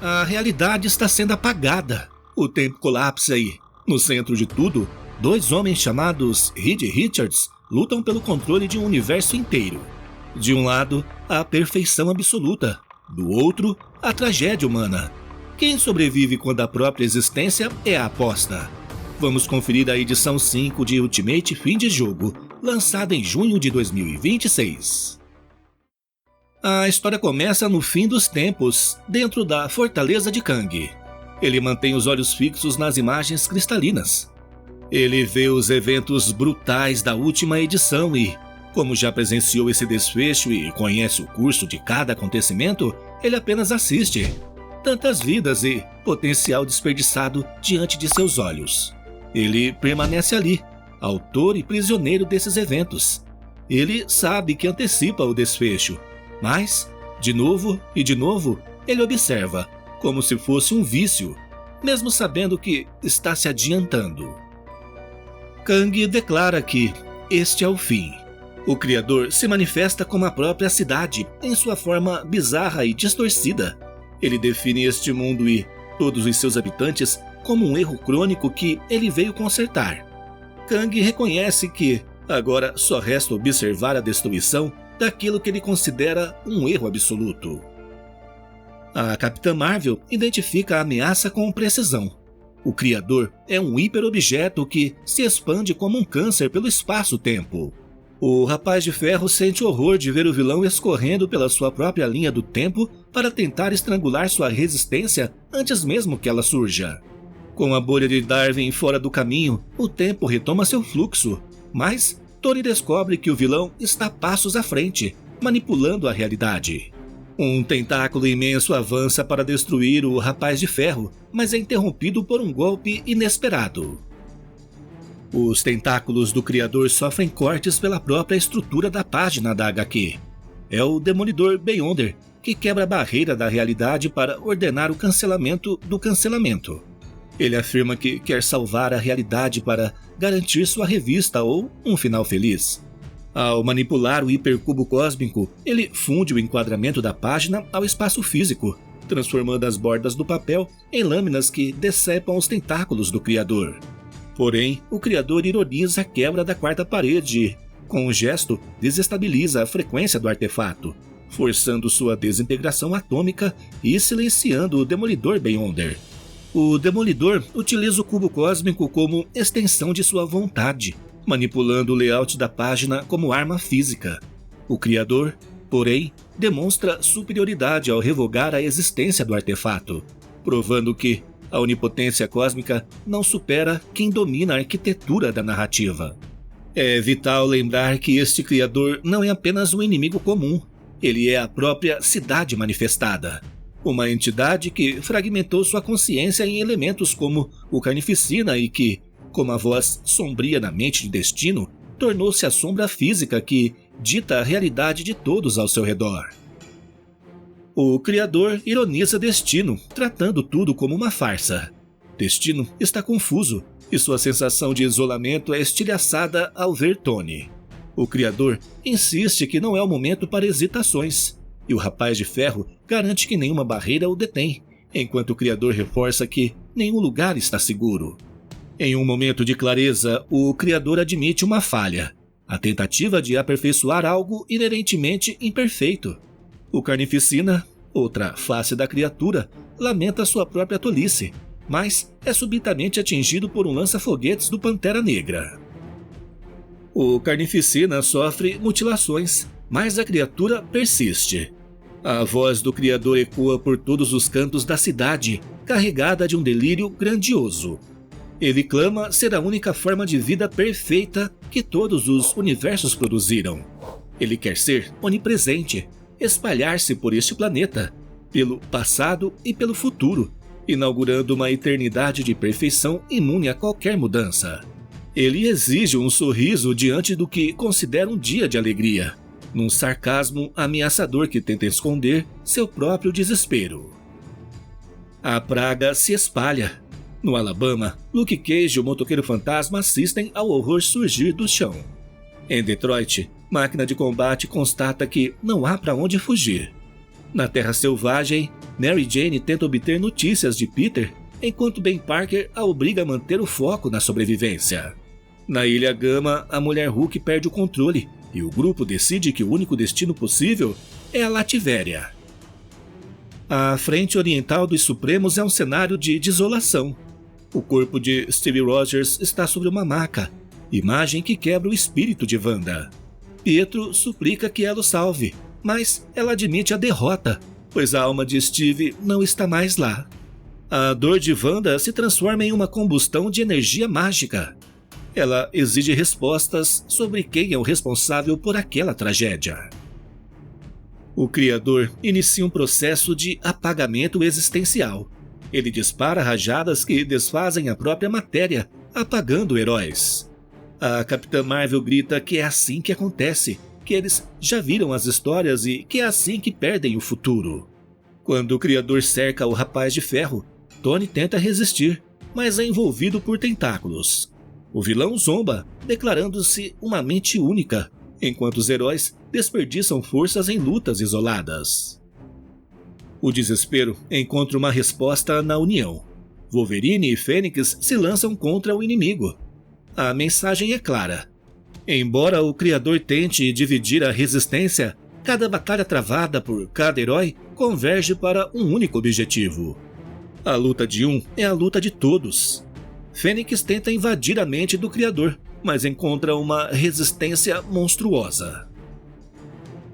A realidade está sendo apagada. O tempo colapsa e, no centro de tudo, dois homens chamados Reed e Richards lutam pelo controle de um universo inteiro. De um lado, a perfeição absoluta. Do outro, a tragédia humana. Quem sobrevive quando a própria existência é a aposta? Vamos conferir a edição 5 de Ultimate Fim de Jogo, lançada em junho de 2026. A história começa no fim dos tempos, dentro da Fortaleza de Kang. Ele mantém os olhos fixos nas imagens cristalinas. Ele vê os eventos brutais da última edição e, como já presenciou esse desfecho e conhece o curso de cada acontecimento, ele apenas assiste. Tantas vidas e potencial desperdiçado diante de seus olhos. Ele permanece ali, autor e prisioneiro desses eventos. Ele sabe que antecipa o desfecho, mas, de novo e de novo, ele observa, como se fosse um vício, mesmo sabendo que está se adiantando. Kang declara que este é o fim. O Criador se manifesta como a própria cidade, em sua forma bizarra e distorcida. Ele define este mundo e todos os seus habitantes como um erro crônico que ele veio consertar. Kang reconhece que agora só resta observar a destruição daquilo que ele considera um erro absoluto. A Capitã Marvel identifica a ameaça com precisão. O Criador é um hiperobjeto que se expande como um câncer pelo espaço-tempo. O Rapaz de Ferro sente horror de ver o vilão escorrendo pela sua própria linha do tempo para tentar estrangular sua resistência antes mesmo que ela surja. Com a bolha de Darwin fora do caminho, o tempo retoma seu fluxo, mas Tony descobre que o vilão está passos à frente, manipulando a realidade. Um tentáculo imenso avança para destruir o Rapaz de Ferro, mas é interrompido por um golpe inesperado. Os tentáculos do Criador sofrem cortes pela própria estrutura da página da HQ. É o Demolidor Beyonder que quebra a barreira da realidade para ordenar o cancelamento do cancelamento. Ele afirma que quer salvar a realidade para garantir sua revista ou um final feliz. Ao manipular o hipercubo cósmico, ele funde o enquadramento da página ao espaço físico, transformando as bordas do papel em lâminas que decepam os tentáculos do Criador. Porém, o Criador ironiza a quebra da quarta parede e, com um gesto, desestabiliza a frequência do artefato, forçando sua desintegração atômica e silenciando o Demolidor Beyonder. O Demolidor utiliza o cubo cósmico como extensão de sua vontade, manipulando o layout da página como arma física. O Criador, porém, demonstra superioridade ao revogar a existência do artefato, provando que a onipotência cósmica não supera quem domina a arquitetura da narrativa. É vital lembrar que este Criador não é apenas um inimigo comum, ele é a própria cidade manifestada. Uma entidade que fragmentou sua consciência em elementos como o Carnificina e que, como a voz sombria na mente de Destino, tornou-se a sombra física que dita a realidade de todos ao seu redor. O Criador ironiza Destino, tratando tudo como uma farsa. Destino está confuso e sua sensação de isolamento é estilhaçada ao ver Tony. O Criador insiste que não é o momento para hesitações, e o Rapaz de Ferro garante que nenhuma barreira o detém, enquanto o Criador reforça que nenhum lugar está seguro. Em um momento de clareza, o Criador admite uma falha, a tentativa de aperfeiçoar algo inerentemente imperfeito. O Carnificina, outra face da criatura, lamenta sua própria tolice, mas é subitamente atingido por um lança-foguetes do Pantera Negra. O Carnificina sofre mutilações, mas a criatura persiste. A voz do Criador ecoa por todos os cantos da cidade, carregada de um delírio grandioso. Ele clama ser a única forma de vida perfeita que todos os universos produziram. Ele quer ser onipresente, espalhar-se por este planeta, pelo passado e pelo futuro, inaugurando uma eternidade de perfeição imune a qualquer mudança. Ele exige um sorriso diante do que considera um dia de alegria, num sarcasmo ameaçador que tenta esconder seu próprio desespero. A praga se espalha. No Alabama, Luke Cage e o Motoqueiro Fantasma assistem ao horror surgir do chão. Em Detroit, Máquina de Combate constata que não há para onde fugir. Na Terra Selvagem, Mary Jane tenta obter notícias de Peter, enquanto Ben Parker a obriga a manter o foco na sobrevivência. Na Ilha Gama, a Mulher Hulk perde o controle e o grupo decide que o único destino possível é a Lativéria. A frente oriental dos Supremos é um cenário de desolação. O corpo de Steve Rogers está sobre uma maca, imagem que quebra o espírito de Wanda. Pietro suplica que ela o salve, mas ela admite a derrota, pois a alma de Steve não está mais lá. A dor de Wanda se transforma em uma combustão de energia mágica. Ela exige respostas sobre quem é o responsável por aquela tragédia. O Criador inicia um processo de apagamento existencial. Ele dispara rajadas que desfazem a própria matéria, apagando heróis. A Capitã Marvel grita que é assim que acontece, que eles já viram as histórias e que é assim que perdem o futuro. Quando o Criador cerca o Rapaz de Ferro, Tony tenta resistir, mas é envolvido por tentáculos. O vilão zomba, declarando-se uma mente única, enquanto os heróis desperdiçam forças em lutas isoladas. O desespero encontra uma resposta na união. Wolverine e Fênix se lançam contra o inimigo. A mensagem é clara. Embora o Criador tente dividir a resistência, cada batalha travada por cada herói converge para um único objetivo. A luta de um é a luta de todos. Fênix tenta invadir a mente do Criador, mas encontra uma resistência monstruosa.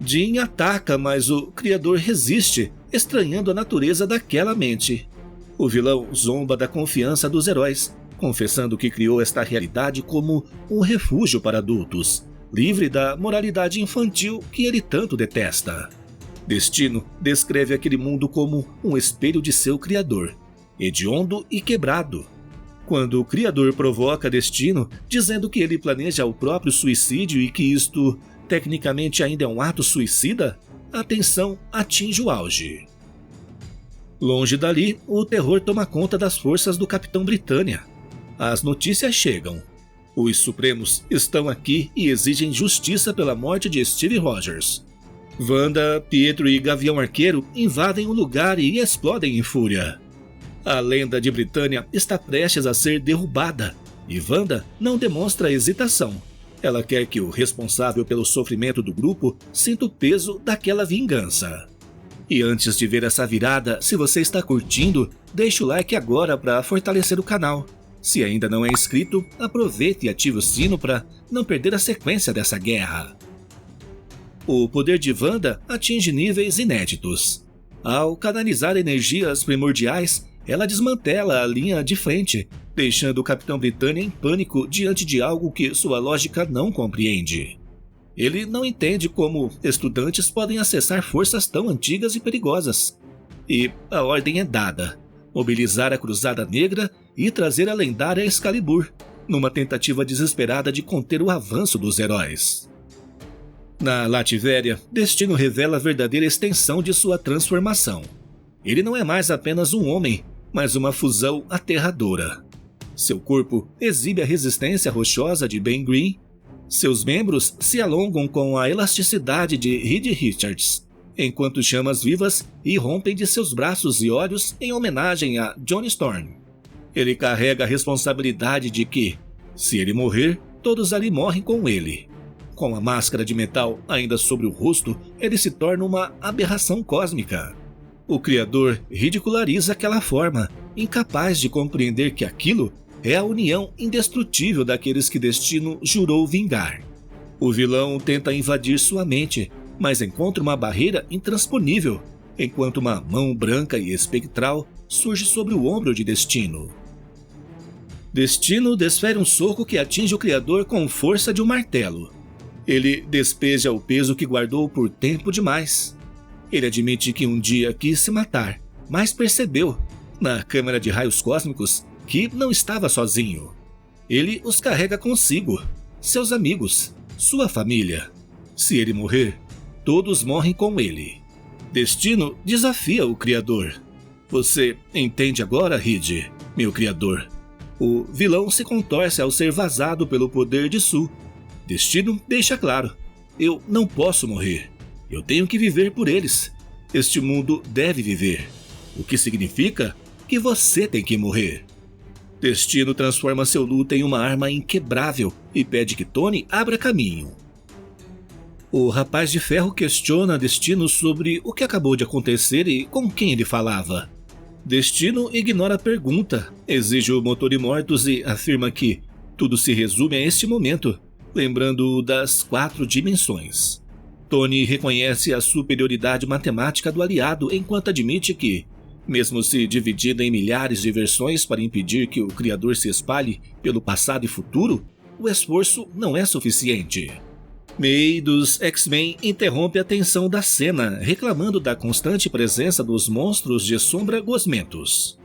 Jean ataca, mas o Criador resiste, estranhando a natureza daquela mente. O vilão zomba da confiança dos heróis, confessando que criou esta realidade como um refúgio para adultos, livre da moralidade infantil que ele tanto detesta. Destino descreve aquele mundo como um espelho de seu Criador, hediondo e quebrado. Quando o Criador provoca Destino, dizendo que ele planeja o próprio suicídio e que isto, tecnicamente, ainda é um ato suicida, a tensão atinge o auge. Longe dali, o terror toma conta das forças do Capitão Britânia. As notícias chegam. Os Supremos estão aqui e exigem justiça pela morte de Steve Rogers. Wanda, Pietro e Gavião Arqueiro invadem o lugar e explodem em fúria. A lenda de Britânia está prestes a ser derrubada e Wanda não demonstra hesitação. Ela quer que o responsável pelo sofrimento do grupo sinta o peso daquela vingança. E antes de ver essa virada, se você está curtindo, deixe o like agora para fortalecer o canal. Se ainda não é inscrito, aproveite e ative o sino para não perder a sequência dessa guerra. O poder de Wanda atinge níveis inéditos. Ao canalizar energias primordiais, ela desmantela a linha de frente, deixando o Capitão Britânia em pânico diante de algo que sua lógica não compreende. Ele não entende como estudantes podem acessar forças tão antigas e perigosas. E a ordem é dada: mobilizar a Cruzada Negra e trazer a lendária Excalibur, numa tentativa desesperada de conter o avanço dos heróis. Na Lativéria, Destino revela a verdadeira extensão de sua transformação. Ele não é mais apenas um homem, mas uma fusão aterradora. Seu corpo exibe a resistência rochosa de Ben Green. Seus membros se alongam com a elasticidade de Reed Richards, enquanto chamas vivas irrompem de seus braços e olhos em homenagem a Johnny Storm. Ele carrega a responsabilidade de que, se ele morrer, todos ali morrem com ele. Com a máscara de metal ainda sobre o rosto, ele se torna uma aberração cósmica. O Criador ridiculariza aquela forma, incapaz de compreender que aquilo é a união indestrutível daqueles que Destino jurou vingar. O vilão tenta invadir sua mente, mas encontra uma barreira intransponível, enquanto uma mão branca e espectral surge sobre o ombro de Destino. Destino desfere um soco que atinge o Criador com força de um martelo. Ele despeja o peso que guardou por tempo demais. Ele admite que um dia quis se matar, mas percebeu, na câmara de raios cósmicos, que não estava sozinho. Ele os carrega consigo, seus amigos, sua família. Se ele morrer, todos morrem com ele. Destino desafia o Criador. Você entende agora, Reed, meu Criador? O vilão se contorce ao ser vazado pelo poder de Su. Destino deixa claro: eu não posso morrer. Eu tenho que viver por eles. Este mundo deve viver. o que significa que você tem que morrer. Destino transforma seu luto em uma arma inquebrável e pede que Tony abra caminho. O Rapaz de Ferro questiona Destino sobre o que acabou de acontecer e com quem ele falava. Destino ignora a pergunta, exige o motor imortus e afirma que tudo se resume a este momento, lembrando das 4 dimensões. Tony reconhece a superioridade matemática do aliado enquanto admite que, mesmo se dividida em milhares de versões para impedir que o Criador se espalhe pelo passado e futuro, o esforço não é suficiente. May dos X-Men interrompe a tensão da cena, reclamando da constante presença dos monstros de sombra gosmentos.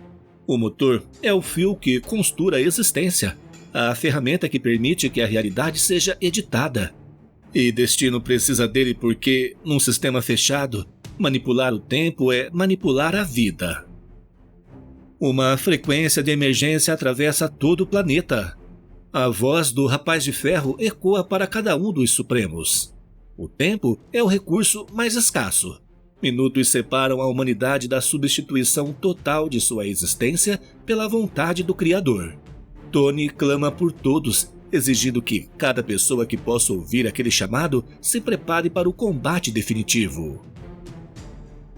O motor é o fio que costura a existência, a ferramenta que permite que a realidade seja editada. E Destino precisa dele porque, num sistema fechado, manipular o tempo é manipular a vida. Uma frequência de emergência atravessa todo o planeta. A voz do Rapaz de Ferro ecoa para cada um dos Supremos. O tempo é o recurso mais escasso. Minutos separam a humanidade da substituição total de sua existência pela vontade do Criador. Tony clama por todos, exigindo que cada pessoa que possa ouvir aquele chamado se prepare para o combate definitivo.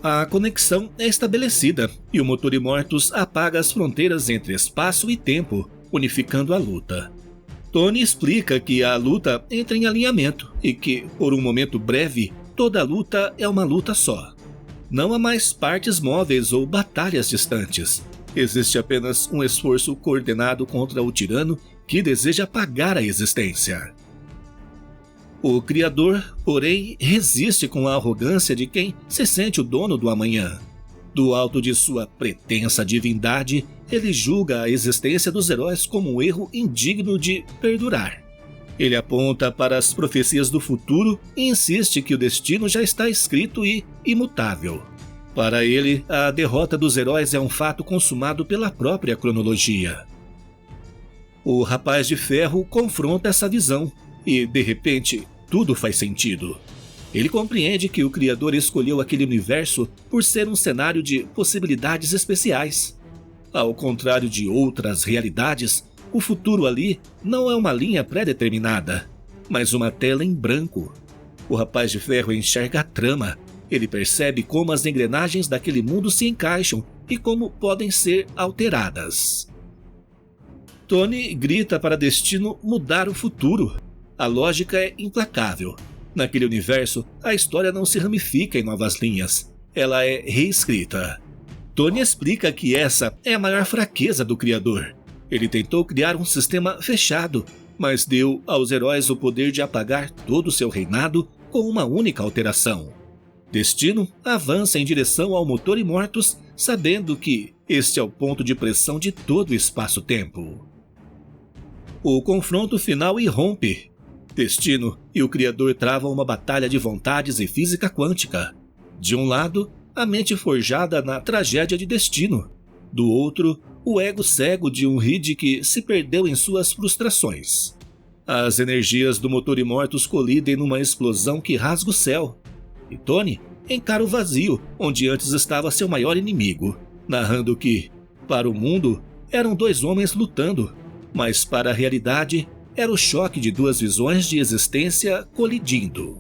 A conexão é estabelecida e o motor imortus apaga as fronteiras entre espaço e tempo, unificando a luta. Tony explica que a luta entra em alinhamento e que, por um momento breve, toda luta é uma luta só. Não há mais partes móveis ou batalhas distantes. Existe apenas um esforço coordenado contra o tirano que deseja apagar a existência. O Criador, porém, resiste com a arrogância de quem se sente o dono do amanhã. Do alto de sua pretensa divindade, ele julga a existência dos heróis como um erro indigno de perdurar. Ele aponta para as profecias do futuro e insiste que o destino já está escrito e imutável. Para ele, a derrota dos heróis é um fato consumado pela própria cronologia. O Rapaz de Ferro confronta essa visão e, de repente, tudo faz sentido. Ele compreende que o Criador escolheu aquele universo por ser um cenário de possibilidades especiais. Ao contrário de outras realidades, o futuro ali não é uma linha pré-determinada, mas uma tela em branco. O Rapaz de Ferro enxerga a trama. Ele percebe como as engrenagens daquele mundo se encaixam e como podem ser alteradas. Tony grita para Destino mudar o futuro. A lógica é implacável. Naquele universo, a história não se ramifica em novas linhas. Ela é reescrita. Tony explica que essa é a maior fraqueza do Criador. Ele tentou criar um sistema fechado, mas deu aos heróis o poder de apagar todo o seu reinado com uma única alteração. Destino avança em direção ao motor imortus, sabendo que este é o ponto de pressão de todo o espaço-tempo. O confronto final irrompe. Destino e o Criador travam uma batalha de vontades e física quântica. De um lado, a mente forjada na tragédia de Destino. Do outro, o ego cego de um Reed que se perdeu em suas frustrações. As energias do motor imortus colidem numa explosão que rasga o céu. E Tony encara o vazio, onde antes estava seu maior inimigo, narrando que, para o mundo, eram 2 homens lutando, mas para a realidade, era o choque de 2 visões de existência colidindo.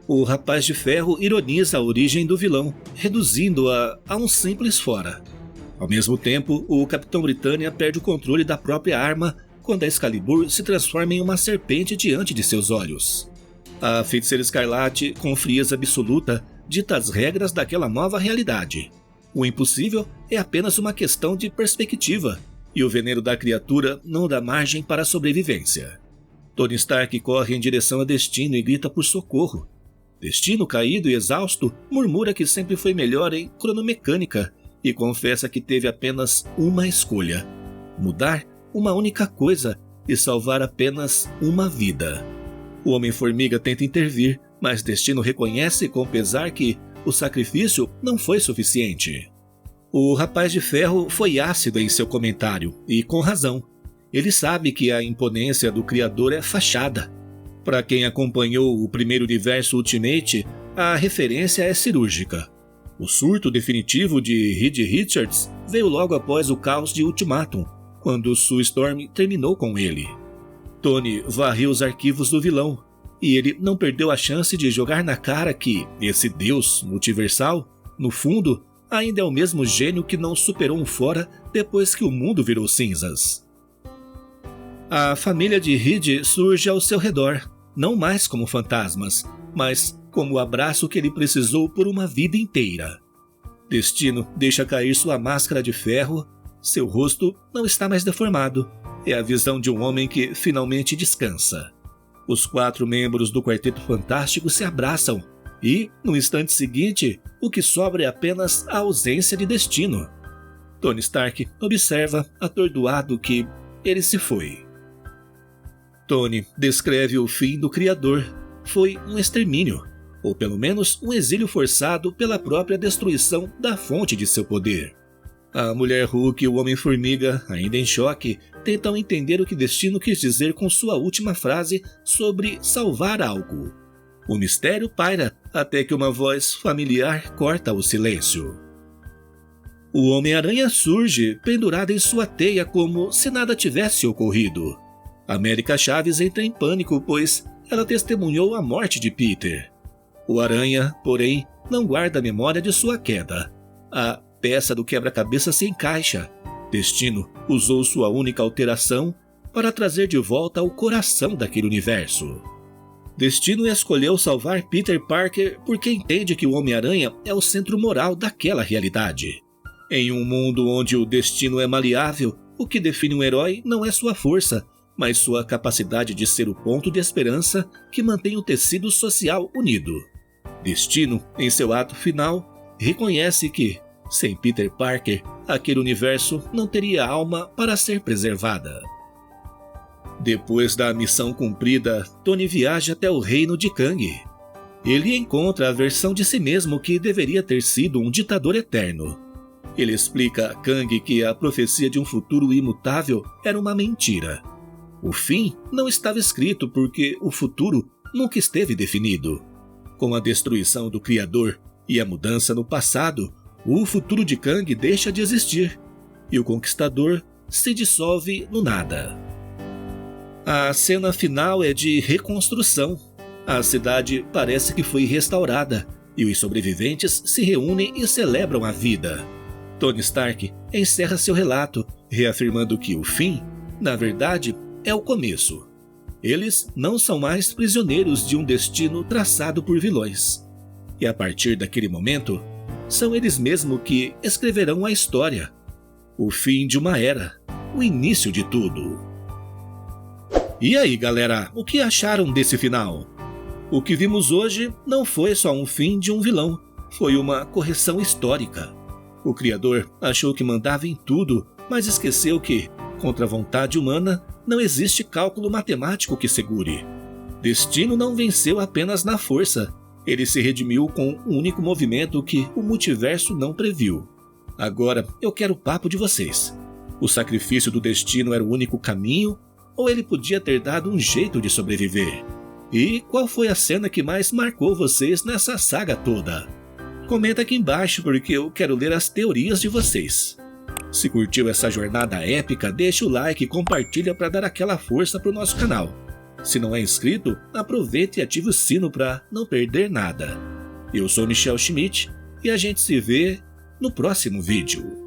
O Rapaz de Ferro ironiza a origem do vilão, reduzindo-a a um simples fora. Ao mesmo tempo, o Capitão Britânia perde o controle da própria arma quando a Excalibur se transforma em uma serpente diante de seus olhos. A Feiticeira Escarlate, com frieza absoluta, dita as regras daquela nova realidade. O impossível é apenas uma questão de perspectiva, e o veneno da criatura não dá margem para a sobrevivência. Tony Stark corre em direção a Destino e grita por socorro. Destino, caído e exausto, murmura que sempre foi melhor em cronomecânica e confessa que teve apenas uma escolha: mudar uma única coisa e salvar apenas uma vida. O Homem-Formiga tenta intervir, mas Destino reconhece com pesar que o sacrifício não foi suficiente. O Rapaz de Ferro foi ácido em seu comentário, e com razão. Ele sabe que a imponência do Criador é fachada. Para quem acompanhou o primeiro universo Ultimate, a referência é cirúrgica. O surto definitivo de Reed Richards veio logo após o caos de Ultimatum, quando Sue Storm terminou com ele. Tony varreu os arquivos do vilão, e ele não perdeu a chance de jogar na cara que esse deus multiversal, no fundo, ainda é o mesmo gênio que não superou um fora depois que o mundo virou cinzas. A família de Reed surge ao seu redor, não mais como fantasmas, mas como o abraço que ele precisou por uma vida inteira. Destino deixa cair sua máscara de ferro, seu rosto não está mais deformado, é a visão de um homem que finalmente descansa. Os 4 membros do Quarteto Fantástico se abraçam e, no instante seguinte, o que sobra é apenas a ausência de Destino. Tony Stark observa, atordoado, que ele se foi. Tony descreve o fim do Criador. Foi um extermínio, ou pelo menos um exílio forçado pela própria destruição da fonte de seu poder. A Mulher Hulk e o Homem-Formiga, ainda em choque, tentam entender o que Destino quis dizer com sua última frase sobre salvar algo. O mistério paira até que uma voz familiar corta o silêncio. O Homem-Aranha surge, pendurado em sua teia como se nada tivesse ocorrido. América Chaves entra em pânico, pois ela testemunhou a morte de Peter. O Aranha, porém, não guarda a memória de sua queda. A peça do quebra-cabeça se encaixa. Destino usou sua única alteração para trazer de volta o coração daquele universo. Destino escolheu salvar Peter Parker porque entende que o Homem-Aranha é o centro moral daquela realidade. Em um mundo onde o destino é maleável, o que define um herói não é sua força, mas sua capacidade de ser o ponto de esperança que mantém o tecido social unido. Destino, em seu ato final, reconhece que, sem Peter Parker, aquele universo não teria alma para ser preservada. Depois da missão cumprida, Tony viaja até o reino de Kang. Ele encontra a versão de si mesmo que deveria ter sido um ditador eterno. Ele explica a Kang que a profecia de um futuro imutável era uma mentira. O fim não estava escrito porque o futuro nunca esteve definido. Com a destruição do Criador e a mudança no passado, o futuro de Kang deixa de existir e o Conquistador se dissolve no nada. A cena final é de reconstrução. A cidade parece que foi restaurada e os sobreviventes se reúnem e celebram a vida. Tony Stark encerra seu relato, reafirmando que o fim, na verdade, é o começo. Eles não são mais prisioneiros de um destino traçado por vilões. E a partir daquele momento, são eles mesmos que escreverão a história. O fim de uma era, o início de tudo. E aí, galera, o que acharam desse final? O que vimos hoje não foi só um fim de um vilão, foi uma correção histórica. O Criador achou que mandava em tudo, mas esqueceu que, contra a vontade humana, não existe cálculo matemático que segure. Destino não venceu apenas na força, ele se redimiu com um único movimento que o multiverso não previu. Agora, eu quero o papo de vocês. O sacrifício do Destino era o único caminho, ou ele podia ter dado um jeito de sobreviver? E qual foi a cena que mais marcou vocês nessa saga toda? Comenta aqui embaixo porque eu quero ler as teorias de vocês. Se curtiu essa jornada épica, deixa o like e compartilha para dar aquela força pro nosso canal. Se não é inscrito, aproveita e ative o sino para não perder nada. Eu sou Michel Schmidt e a gente se vê no próximo vídeo.